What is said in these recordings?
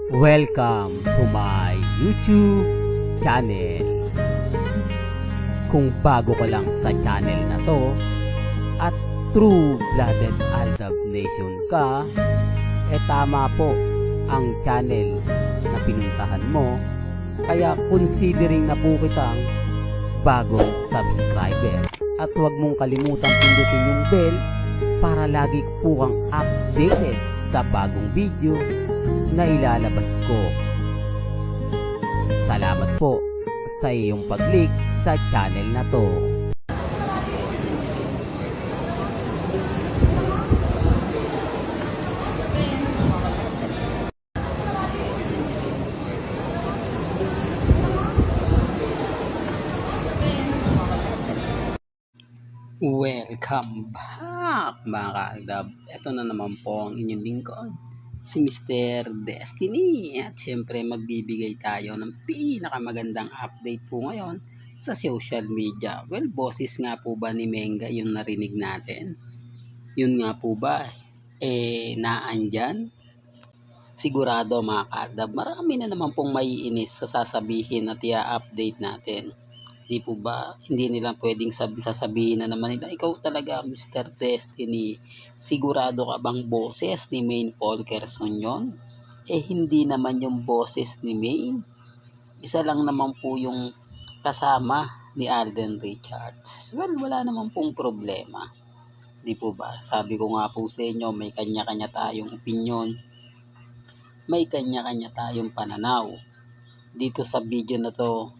Welcome to my YouTube channel. Kung bago ka lang sa channel na to at true-blooded Aldab Nation ka, tama po ang channel na pinuntahan mo. Kaya considering na po kitang bagong subscriber. At huwag mong kalimutan pindutin yung bell para lagi po kang updated sa bagong video na ilalabas ko. Salamat po sa iyong pag-click sa channel na to. Welcome back mga ka-Aldab. Ito na naman po ang inyong lingkod, si Mr. Destiny. At syempre magbibigay tayo ng pinakamagandang update po ngayon sa social media. Well, boses nga po ba ni Menga yung narinig natin? Yun nga po ba naandyan? Sigurado mga ka-Aldab, marami na naman pong maiinis sa sasabihin at i-update natin. Di po ba, hindi nila pwedeng sasabihin na naman nila, ikaw talaga Mr. Destiny, sigurado ka bang boses ni Maine Polkerson yon? Hindi naman yung boses ni Maine. Isa lang naman po yung kasama ni Alden Richards. Well, wala naman pong problema. Di po ba, sabi ko nga po sa inyo, may kanya-kanya tayong opinion, may kanya-kanya tayong pananaw. Dito sa video na to,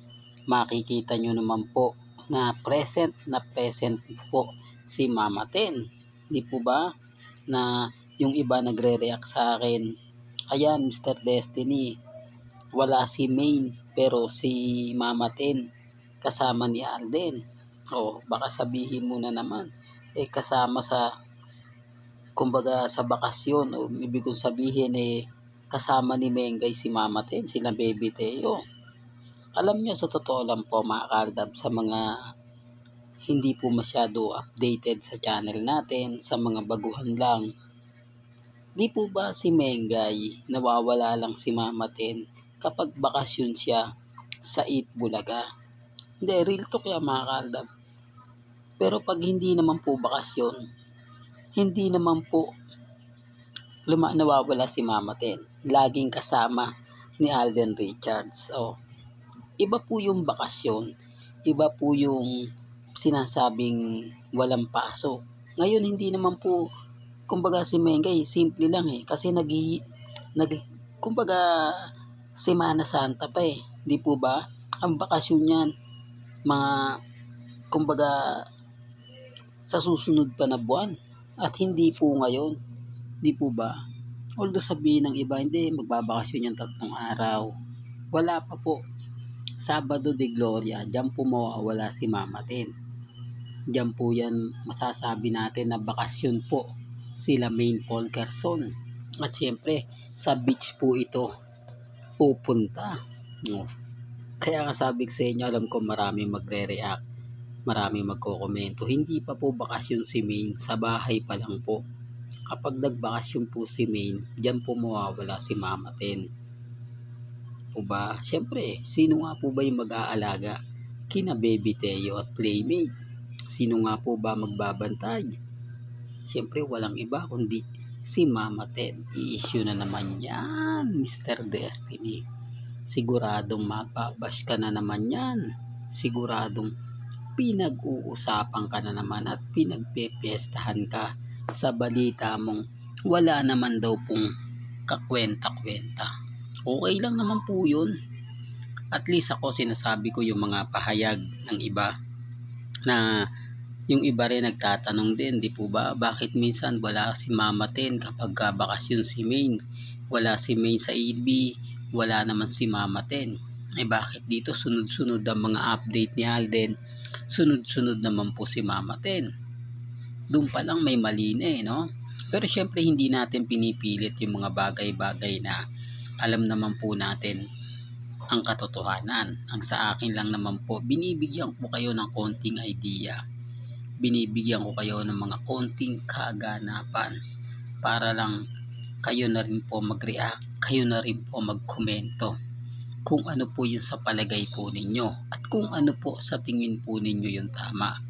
makikita nyo naman po na present po si Mama Ten. Di po ba? Na yung iba nagre-react sa akin, ayan Mr. Destiny, wala si Maine pero si Mama Ten kasama ni Alden. O baka sabihin mo na naman, kasama sa, kumbaga sa bakasyon, o ibig kong sabihin kasama ni Mengay si Mama Ten, sila Baby Teo. Alam niyo, sa totoo lang po mga ka-Aldab, sa mga hindi po masyado updated sa channel natin, sa mga baguhan lang, di po ba si Mengay nawawala lang si Mama Ten kapag bakasyon siya sa Eat Bulaga? Hindi, real talk yan mga ka-Aldab. Pero pag hindi naman po bakasyon, hindi naman po nawawala si Mama Ten. Laging kasama ni Alden Richards. Iba po yung bakasyon, iba po yung sinasabing walang pasok. Ngayon hindi naman po, kumbaga si Mengay, simple lang kasi kumbaga Semana Santa pa di po ba? Ang bakasyon niyan, mga, kumbaga sa susunod pa na buwan, at hindi po ngayon, di po ba? Although sabihin ng iba, hindi, magbabakasyon yan 3 araw. Wala pa po. Sabado de Gloria, diyan po mawawala si Mama Ten. Diyan po yan masasabi natin na bakasyon po sila Maine Polkerson. At syempre, sa beach po ito pupunta. Kaya nga sabi ko sa inyo, alam ko marami magre-react, marami magkokomento. Hindi pa po bakasyon si Maine, sa bahay pa lang po. Kapag nagbakasyon po si Maine, diyan po mawawala si Mama Ten. Po ba? Siyempre, sino nga po ba yung mag-aalaga kina Baby Teo at Playmate? Sino nga po ba magbabantay? Siyempre, walang iba kundi si Mama Ten. I-issue na naman yan, Mr. Destiny. Siguradong mababash ka na naman yan. Siguradong pinag-uusapan ka na naman at pinagpepiestahan ka sa balita mong wala naman daw pong kakwenta-kwenta. Okay lang naman po yun. At least ako, sinasabi ko yung mga pahayag ng iba, na yung iba rin nagtatanong din, di po ba, bakit minsan wala si Mama Ten kapag bakasyon si Maine, wala si Maine sa EB, wala naman si Mama Ten. Bakit dito sunod-sunod ang mga update ni Alden, sunod-sunod naman po si Mama Ten? Doon pa lang may mali na no? Pero syempre hindi natin pinipilit yung mga bagay-bagay na alam naman po natin ang katotohanan. Ang sa akin lang naman po, binibigyan ko kayo ng konting idea. Binibigyan ko kayo ng mga konting kaganapan para lang kayo na rin po mag-react kayo na rin po magkomento kung ano po yung sa palagay po ninyo at kung ano po sa tingin po ninyo yung tama.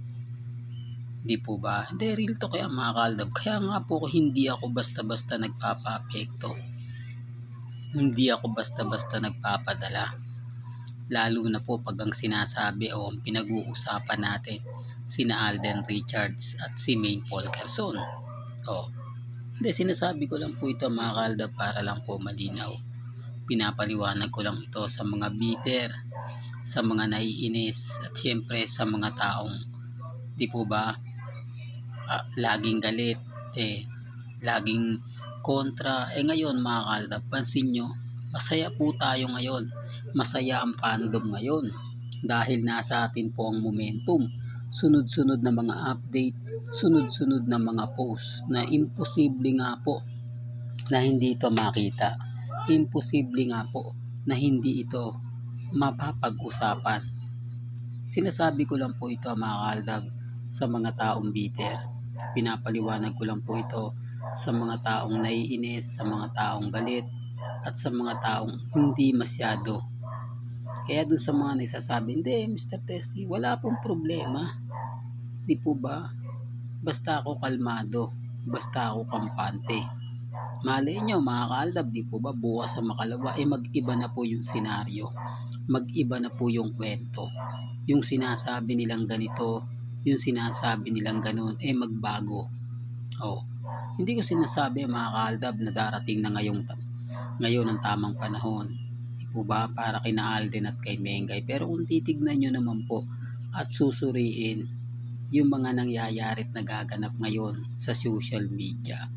Di po ba? Hindi, real to kaya mga kaaldab. Kaya nga po hindi ako basta-basta nagpapa-apekto. Hindi ako basta-basta nagpapadala. Lalo na po pag ang sinasabi o ang pinag-uusapan natin sina Alden Richards at si Maine Polkerson. Hindi, sinasabi ko lang po ito mga kaaldab para lang po malinaw. Pinapaliwanag ko lang ito sa mga bitter, sa mga naiinis at syempre sa mga taong di po ba laging galit, laging kontra. Ngayon mga kaaldab, pansin nyo, masaya po tayo ngayon, masaya ang fandom ngayon dahil nasa atin po ang momentum, sunod-sunod na mga update, sunod-sunod na mga post na imposible nga po na hindi ito makita, imposible nga po na hindi ito mapapag-usapan. Sinasabi ko lang po ito mga kaaldab sa mga taong bitter, pinapaliwanag ko lang po ito sa mga taong naiinis, sa mga taong galit at sa mga taong hindi masyado. Kaya dun sa mga nagsasabi, hindi Mr. Testy, wala pong problema, di po ba? Basta ako kalmado, basta ako kampante. Malay nyo mga kaaldab, di po ba, bukas sa makalawa mag-iba na po yung senaryo, mag-iba na po yung kwento. Yung sinasabi nilang ganito, yung sinasabi nilang ganun, magbago. Hindi ko sinasabi mga kaaldab na darating na ngayon ang tamang panahon, di po ba, para kina Alden at kay Mengay. Pero kung titignan nyo naman po at susuriin yung mga nangyayari at nagaganap ngayon sa social media,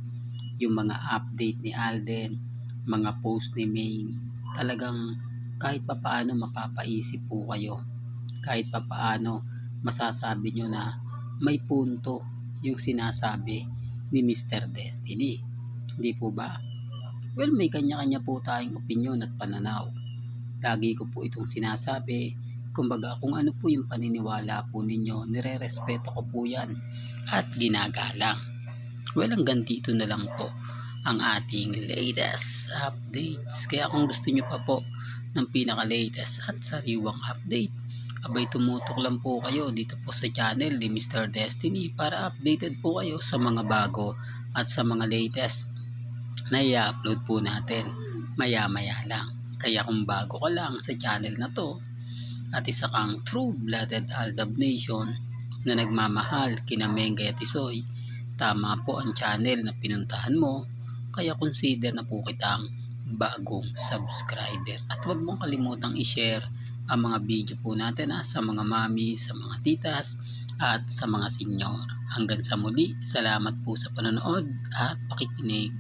yung mga update ni Alden, mga post ni Maine, talagang kahit papaano mapapaisip po kayo, kahit papaano masasabi nyo na may punto yung sinasabi ni Mr. Destiny, hindi po ba? Well, may kanya-kanya po tayong opinyon at pananaw. Lagi ko po itong sinasabi, kumbaga kung ano po yung paniniwala po ninyo, nire-respeto ko po yan at ginagalang. Well, hanggang dito na lang po ang ating latest updates. Kaya kung gusto nyo pa po ng pinaka-latest at sariwang update, abay tumutok lang po kayo dito po sa channel ni Mr. Destiny para updated po kayo sa mga bago at sa mga latest na i-upload po natin maya-maya lang. Kaya kung bago ka lang sa channel na to at isa kang true-blooded Aldab Nation na nagmamahal kina Mengay at Isoy, tama po ang channel na pinuntahan mo, kaya consider na po kitang bagong subscriber. At huwag mong kalimutang i-share ang mga video po natin sa mga mami, sa mga titas at sa mga senyor. Hanggang sa muli, salamat po sa panonood at pakikinig.